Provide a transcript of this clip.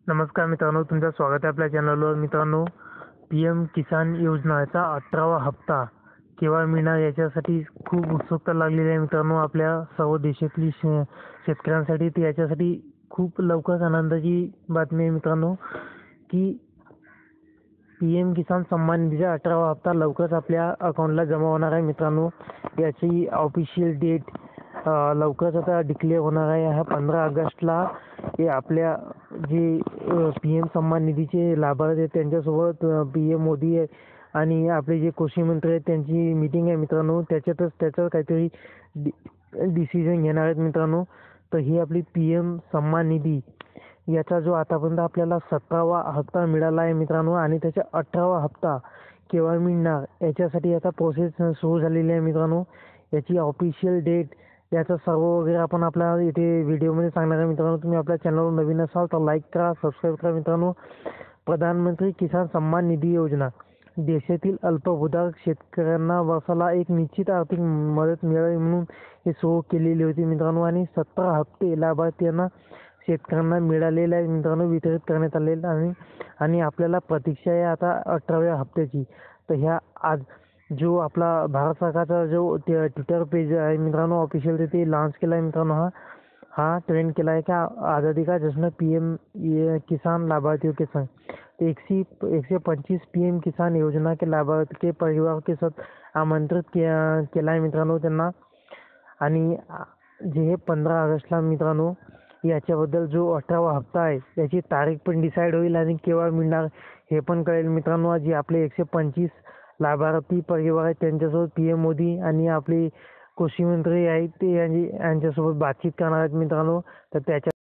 नमस्कार मित्रांनो, तुमचं स्वागत आहे आपल्या चॅनलवर. मित्रांनो, पी.एम. किसान योजनाचा 18वा हप्ता केव्हा मिळणार याच्यासाठी खूप उत्सुकता लागलेली आहे मित्रांनो. आपल्या सर्व देशातली शेतकऱ्यांसाठी ती याच्यासाठी खूप लवकर आनंदाची बातमी आहे मित्रांनो, की पी.एम. किसान सन्मान निधीचा 18वा हप्ता लवकरच आपल्या अकाउंटला जमा होणार आहे मित्रांनो. याची ऑफिशियल डेट लवकरच आता डिक्लेअर होणार आहे. हा 15 ऑगस्टला हे आपल्या जे पी.एम. सन्मान निधीचे लाभार्थी आहेत त्यांच्यासोबत पी.एम. मोदी आणि आपले जे कृषी मंत्री आहेत त्यांची मीटिंग आहे मित्रांनो. त्याच्यावर काहीतरी डिसिजन घेणार आहेत मित्रांनो. तर ही आपली पी.एम. सन्मान निधी याचा जो आतापर्यंत आपल्याला 17वा हप्ता मिळाला आहे मित्रांनो, आणि त्याचा 18वा हप्ता केव्हा मिळणार याच्यासाठी आता प्रोसेस सुरू झालेली आहे मित्रांनो. याची ऑफिशियल डेट याचं सर्व वगैरे आपण आपल्या इथे व्हिडिओमध्ये सांगणार आहे मित्रांनो. तुम्ही आपल्या चॅनलवर नवीन असाल तर लाईक करा, सबस्क्राईब करा मित्रांनो. प्रधानमंत्री किसान सन्मान निधी योजना देशातील अल्पभूधारक शेतकऱ्यांना वर्षाला एक निश्चित आर्थिक मदत मिळावी म्हणून हे सुरू केलेली होती मित्रांनो. आणि 17 हप्ते लाभार्थ्यांना शेतकऱ्यांना मिळालेले आहे मित्रांनो, वितरित करण्यात आलेले आहे. आणि आपल्याला प्रतीक्षा आहे आता 18व्या हप्त्याची. तर ह्या आज जो आपला भारत सरकारचा जो ट्विटर पेज आहे मित्रांनो, ऑफिशियल तिथे लॉन्च केला आहे मित्रांनो. हा ट्रेंड केला है क्या आज़ादी का जश्न पी.एम. किसान लाभार्थियों के संग. 125 पी.एम. किसान योजना के लाभार्थी के परिवार के साथ आमंत्रित केला आहे मित्रांनो त्यांना. आणि जे 15 ऑगस्टला मित्रांनो याच्याबद्दल जो 18वा हप्ता आहे याची तारीख पण डिसाईड होईल आणि केव्हा मिळणार हे पण कळेल मित्रांनो. जे आपले 125 लाभार्थी परिवार आहेत त्यांच्यासोबत पी.एम. मोदी आणि आपले कृषी मंत्री आहेत ते यांच्यासोबत बातचीत करणार आहेत मित्रांनो. तर त्याच्या